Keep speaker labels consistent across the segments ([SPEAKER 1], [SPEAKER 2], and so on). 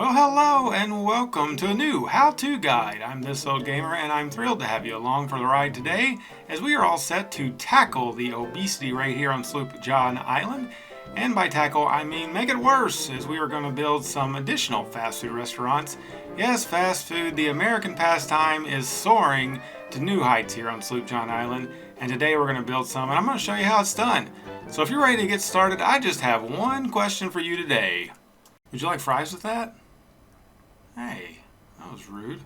[SPEAKER 1] Well, hello and welcome to a new how-to guide. I'm This Old Gamer and I'm thrilled to have you along for the ride today as we are all set to tackle the obesity right here on Sloop John Island. And by tackle, I mean make it worse, as we are going to build some additional fast food restaurants. Yes, fast food, the American pastime, is soaring to new heights here on Sloop John Island. And today we're going to build some and I'm going to show you how it's done. So if you're ready to get started, I just have one question for you today. Would you like fries with that? Hey, that was rude.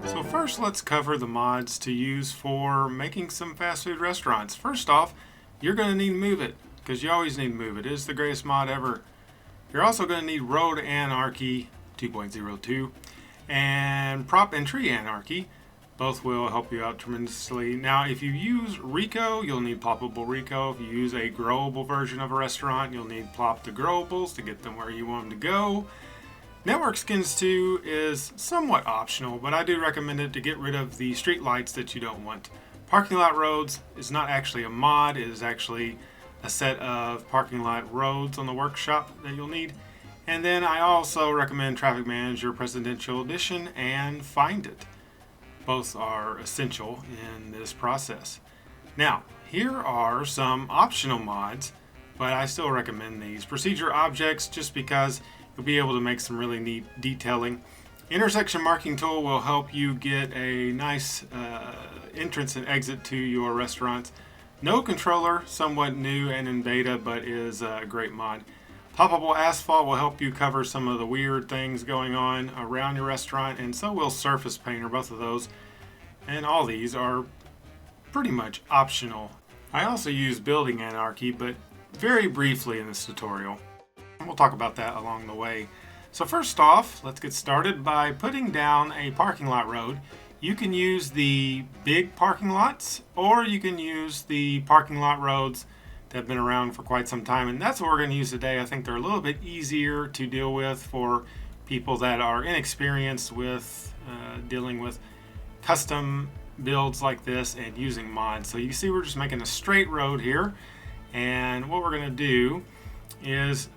[SPEAKER 1] So first, let's cover the mods to use for making some fast food restaurants. First off, you're going to need Move It, because you always need Move It. It is the greatest mod ever. You're also going to need Road Anarchy 2.02 and Prop and Tree Anarchy. Both will help you out tremendously. Now, if you use Rico, you'll need ploppable Rico. If you use a growable version of a restaurant, you'll need plop the growables to get them where you want them to go. Network Skins 2 is somewhat optional, but I do recommend it to get rid of the street lights that you don't want. Parking lot roads is not actually a mod. It is actually a set of parking lot roads on the workshop that you'll need. And then I also recommend Traffic Manager Presidential Edition and Find It. Both are essential in this process. Now, here are some optional mods, but I still recommend these. Procedure objects, just because you'll be able to make some really neat detailing. Intersection marking tool will help you get a nice entrance and exit to your restaurants. Node controller, somewhat new and in beta, but is a great mod. Poppable asphalt will help you cover some of the weird things going on around your restaurant, and so will surface painter, both of those. And all these are pretty much optional. I also use building anarchy, but very briefly in this tutorial. And we'll talk about that along the way. So first off, let's get started by putting down a parking lot road. You can use the big parking lots, or you can use the parking lot roads that have been around for quite some time, and that's what we're going to use today. I think they're a little bit easier to deal with for people that are inexperienced with dealing with custom builds like this and using mods. So you see we're just making a straight road here, and what we're going to do is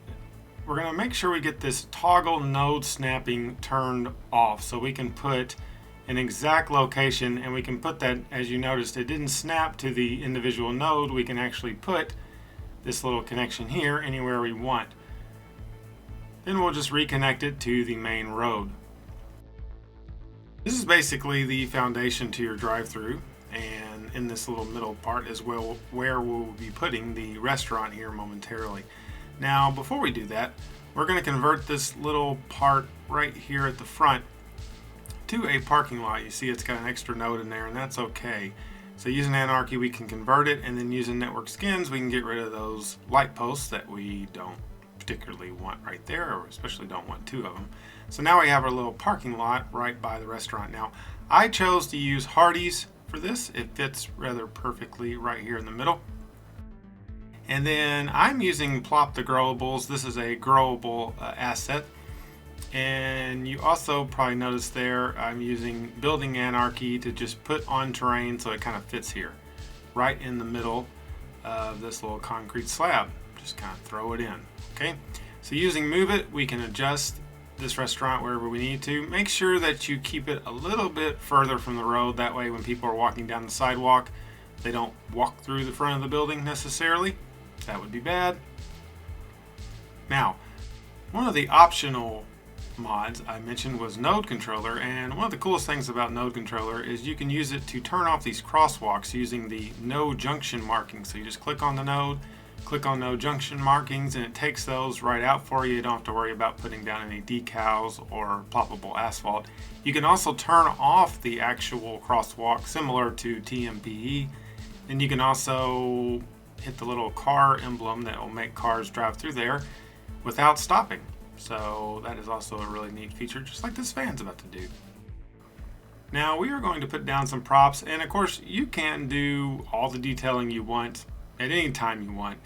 [SPEAKER 1] we're going to make sure we get this toggle node snapping turned off so we can put an exact location, and we can put that, as you noticed, it didn't snap to the individual node. We can actually put this little connection here anywhere we want. Then we'll just reconnect it to the main road. This is basically the foundation to your drive-through, and in this little middle part is where we'll be putting the restaurant here momentarily. Now, before we do that, we're going to convert this little part right here at the front to a parking lot. You see it's got an extra node in there, and that's okay. So using Anarchy, we can convert it, and then using Network Skins, we can get rid of those light posts that we don't particularly want right there, or especially don't want two of them. So now we have our little parking lot right by the restaurant. Now, I chose to use Hardee's for this. It fits rather perfectly right here in the middle. And then I'm using Plop the Growables. This is a growable asset. And you also probably noticed there I'm using Building Anarchy to just put on terrain so it kind of fits here, right in the middle of this little concrete slab. Just kind of throw it in, okay? So using Move It, we can adjust this restaurant wherever we need to. Make sure that you keep it a little bit further from the road. That way when people are walking down the sidewalk, they don't walk through the front of the building necessarily. That would be bad. Now, one of the optional mods I mentioned was Node Controller, and one of the coolest things about Node Controller is you can use it to turn off these crosswalks using the no junction markings. So you just click on the node, click on no junction markings, and it takes those right out for you. You don't have to worry about putting down any decals or ploppable asphalt. You can also turn off the actual crosswalk similar to TMPE, and you can also hit the little car emblem that will make cars drive through there without stopping. So that is also a really neat feature, just like this van's about to do. Now we are going to put down some props, and of course you can do all the detailing you want at any time you want.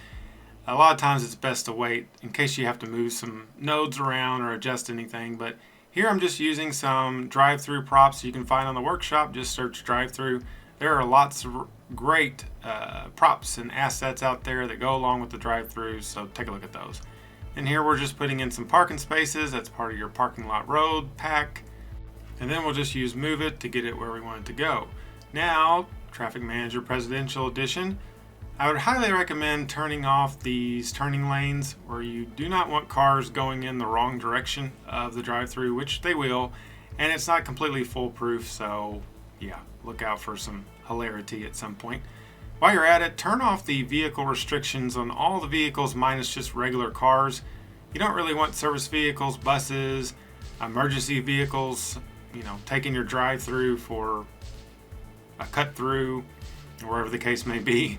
[SPEAKER 1] A lot of times it's best to wait in case you have to move some nodes around or adjust anything, but here I'm just using some drive-through props you can find on the workshop. Just search drive-through. There are lots of great props and assets out there that go along with the drive-thru, so take a look at those. And here we're just putting in some parking spaces. That's part of your parking lot road pack. And then we'll just use Move It to get it where we want it to go. Now, Traffic Manager Presidential Edition. I would highly recommend turning off these turning lanes where you do not want cars going in the wrong direction of the drive-thru, which they will, and it's not completely foolproof, so yeah, look out for some hilarity at some point. While you're at it, turn off the vehicle restrictions on all the vehicles minus just regular cars. You don't really want service vehicles, buses, emergency vehicles, taking your drive-thru for a cut-through, or wherever the case may be.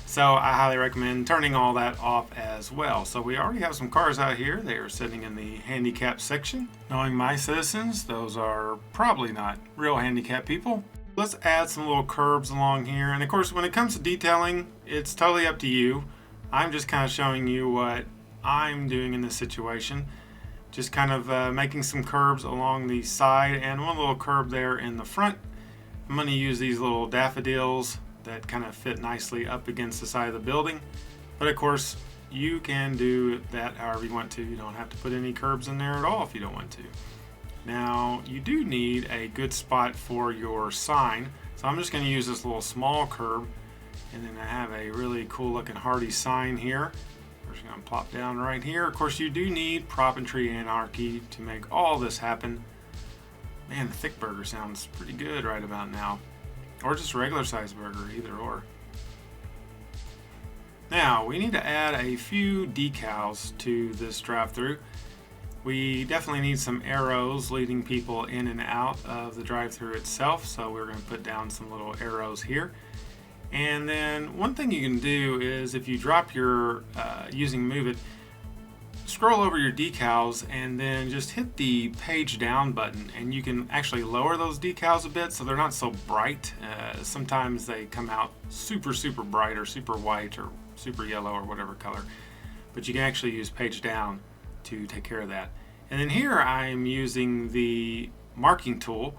[SPEAKER 1] So I highly recommend turning all that off as well. So we already have some cars out here. They are sitting in the handicap section. Knowing my citizens, those are probably not real handicap people. Let's add some little curbs along here. And of course, when it comes to detailing, it's totally up to you. I'm just kind of showing you what I'm doing in this situation. Just kind of making some curbs along the side and one little curb there in the front. I'm going to use these little daffodils that kind of fit nicely up against the side of the building. But of course, you can do that however you want to. You don't have to put any curbs in there at all if you don't want to. Now, you do need a good spot for your sign. So I'm just going to use this little small curb, and then I have a really cool looking hardy sign here. We're just going to plop down right here. Of course, you do need Prop and Tree Anarchy to make all this happen. Man, the thick burger sounds pretty good right about now. Or just a regular size burger, either or. Now, we need to add a few decals to this drive-thru. We definitely need some arrows leading people in and out of the drive-thru itself, so we're going to put down some little arrows here. And then one thing you can do is if you drop your, using Move It, scroll over your decals and then just hit the page down button, and you can actually lower those decals a bit so they're not so bright. Sometimes they come out super bright or super white or super yellow or whatever color, but you can actually use page down to take care of that. And then here I'm using the marking tool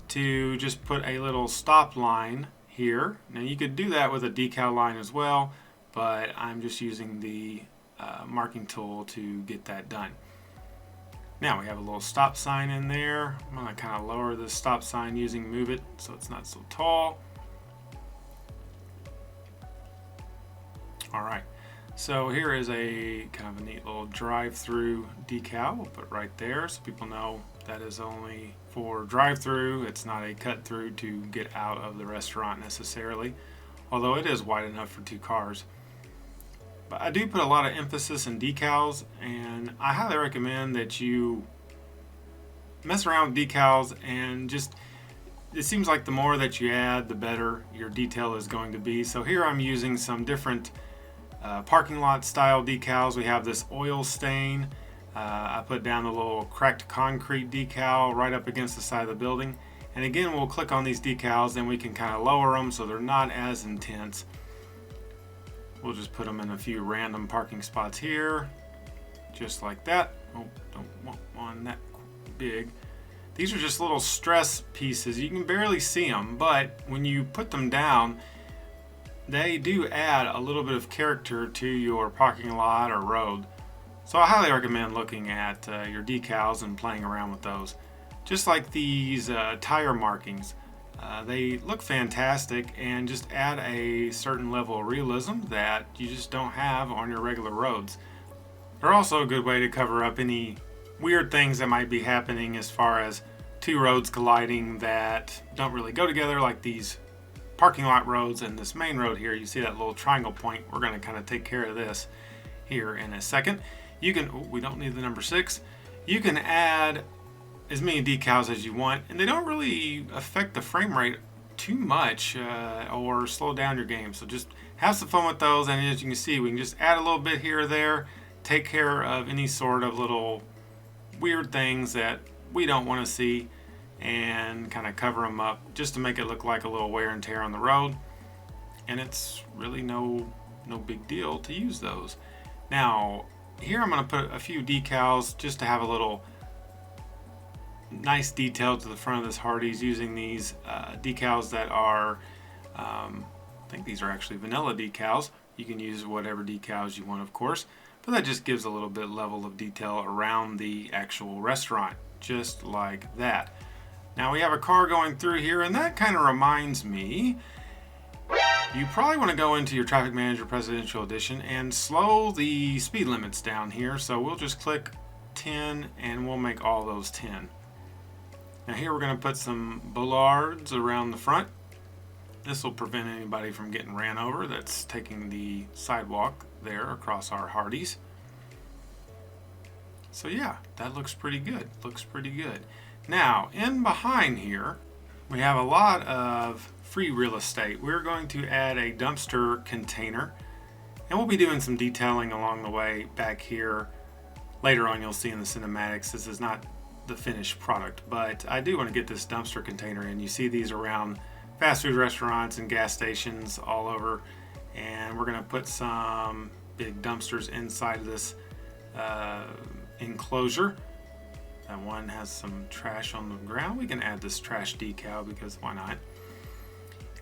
[SPEAKER 1] to just put a little stop line here. Now you could do that with a decal line as well, but I'm just using the marking tool to get that done. Now we have a little stop sign in there. I'm going to kind of lower this stop sign using Move It so it's not so tall. Alright, so here is a kind of a neat little drive-through decal. We'll put right there so people know that is only for drive-through. It's not a cut-through to get out of the restaurant necessarily, although it is wide enough for two cars. But I do put a lot of emphasis in decals, and I highly recommend that you mess around with decals and just, it seems like the more that you add, the better your detail is going to be. So here I'm using some different parking lot style decals. We have this oil stain. I put down a little cracked concrete decal right up against the side of the building. And again, we'll click on these decals and we can kind of lower them so they're not as intense. We'll just put them in a few random parking spots here, just like that. Oh, don't want one that big. These are just little stress pieces. You can barely see them, but when you put them down, they do add a little bit of character to your parking lot or road. So I highly recommend looking at your decals and playing around with those. Just like these tire markings. They look fantastic and just add a certain level of realism that you just don't have on your regular roads. They're also a good way to cover up any weird things that might be happening as far as two roads colliding that don't really go together, like these parking lot roads and this main road here. You see that little triangle point? We're going to kind of take care of this here in a second. You can, we don't need the number 6. You can add as many decals as you want, and they don't really affect the frame rate too much or slow down your game. So just have some fun with those, and as you can see, we can just add a little bit here or there, take care of any sort of little weird things that we don't want to see, and kind of cover them up just to make it look like a little wear and tear on the road. And it's really no big deal to use those. Now here I'm going to put a few decals just to have a little nice detail to the front of this Hardee's, using these decals that are I think these are actually vanilla decals. You can use whatever decals you want, of course, but that just gives a little bit level of detail around the actual restaurant, just like that. Now we have a car going through here, and that kind of reminds me, you probably want to go into your Traffic Manager Presidential Edition and slow the speed limits down here. So we'll just click 10 and we'll make all those 10. Now here we're going to put some bollards around the front. This will prevent anybody from getting ran over that's taking the sidewalk there across our Hardee's. So yeah, that looks pretty good. Looks pretty good. Now, in behind here, we have a lot of free real estate. We're going to add a dumpster container, and we'll be doing some detailing along the way back here. Later on, you'll see in the cinematics, this is not the finished product, but I do want to get this dumpster container in. You see these around fast food restaurants and gas stations all over, and we're going to put some big dumpsters inside of this enclosure. That one has some trash on the ground. We can add this trash decal because why not?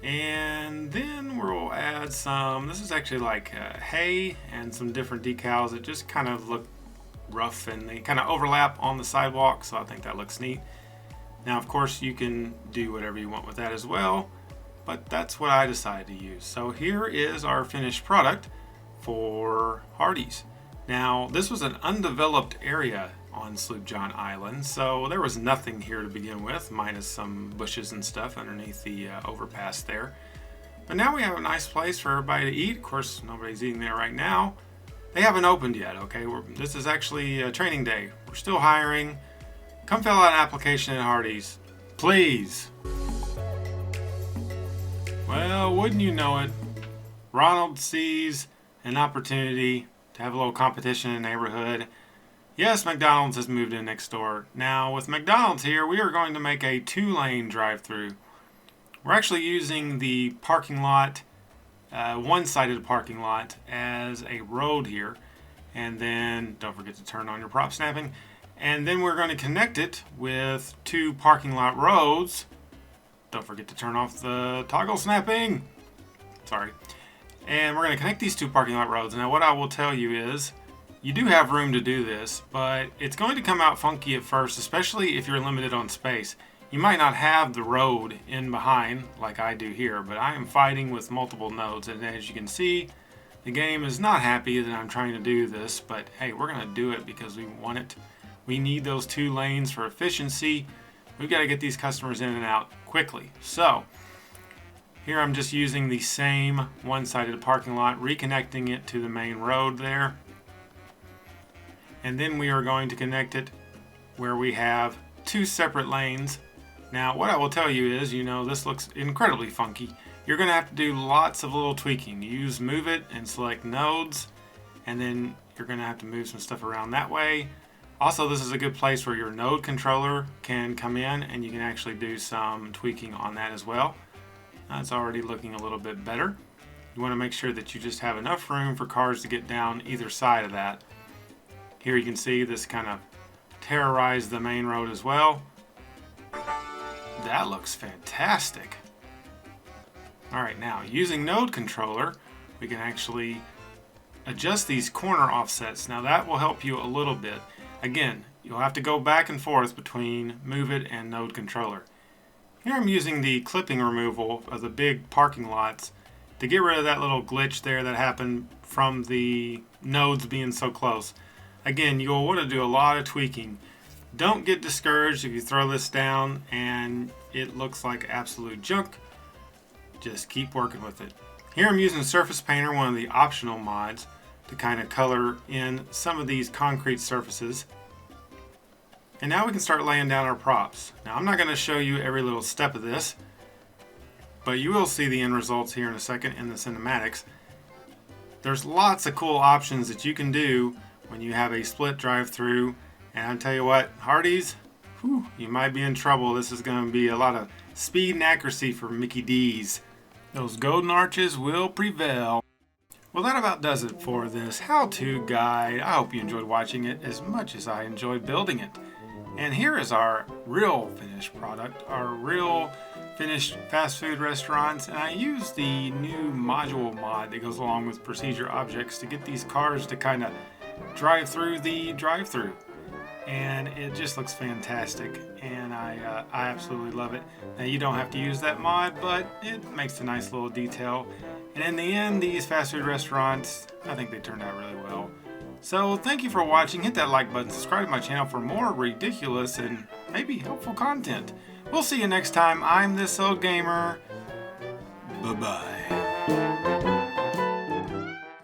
[SPEAKER 1] And then we'll add some, this is actually like hay and some different decals that just kind of look rough and they kind of overlap on the sidewalk, so I think that looks neat. Now of course you can do whatever you want with that as well, but that's what I decided to use. So here is our finished product for Hardee's. Now this was an undeveloped area on Sloop John Island, so there was nothing here to begin with, minus some bushes and stuff underneath the overpass there. But now we have a nice place for everybody to eat. Of course, nobody's eating there right now. They haven't opened yet, okay? This is actually a training day. We're still hiring. Come fill out an application at Hardee's, please. Well, wouldn't you know it, Ronald sees an opportunity to have a little competition in the neighborhood. Yes, McDonald's has moved in next door. Now, with McDonald's here, we are going to make a 2-lane drive-through. We're actually using the parking lot, one-sided parking lot, as a road here. And then, don't forget to turn on your prop snapping. And then we're going to connect it with 2 parking lot roads. Don't forget to turn off the toggle snapping. Sorry. And we're going to connect these 2 parking lot roads. Now, what I will tell you is, you do have room to do this, but it's going to come out funky at first, especially if you're limited on space. You might not have the road in behind like I do here, but I am fighting with multiple nodes, and as you can see, the game is not happy that I'm trying to do this, but hey, we're going to do it because we want it. We need those 2 lanes for efficiency. We've got to get these customers in and out quickly. So here I'm just using the same one-sided parking lot, reconnecting it to the main road there. And then we are going to connect it where we have 2 separate lanes. Now, what I will tell you is, this looks incredibly funky. You're going to have to do lots of little tweaking. Use Move It and select nodes, and then you're going to have to move some stuff around that way. Also, this is a good place where your node controller can come in, and you can actually do some tweaking on that as well. It's already looking a little bit better. You want to make sure that you just have enough room for cars to get down either side of that. Here you can see this kind of terrorized the main road as well. That looks fantastic. Alright, now using node controller, we can actually adjust these corner offsets. Now that will help you a little bit. Again, you'll have to go back and forth between Move It and node controller. Here I'm using the clipping removal of the big parking lots to get rid of that little glitch there that happened from the nodes being so close. Again, you'll want to do a lot of tweaking. Don't get discouraged if you throw this down and it looks like absolute junk. Just keep working with it. Here I'm using Surface Painter, one of the optional mods, to kind of color in some of these concrete surfaces. And now we can start laying down our props. Now I'm not going to show you every little step of this, but you will see the end results here in a second in the cinematics. There's lots of cool options that you can do when you have a split drive-through, and I'll tell you what, Hardee's, you might be in trouble. This is going to be a lot of speed and accuracy for Mickey D's. Those golden arches will prevail. Well, that about does it for this how-to guide. I hope you enjoyed watching it as much as I enjoyed building it. And here is our real finished product, our real finished fast food restaurants, and I use the new module mod that goes along with procedure objects to get these cars to kind of drive through the drive-thru. And it just looks fantastic, and I absolutely love it. Now, you don't have to use that mod, but it makes a nice little detail. And in the end, these fast food restaurants, I think they turned out really well. So thank you for watching. Hit that like button, subscribe to my channel for more ridiculous and maybe helpful content. We'll see you next time. I'm This Old Gamer. Bye-bye.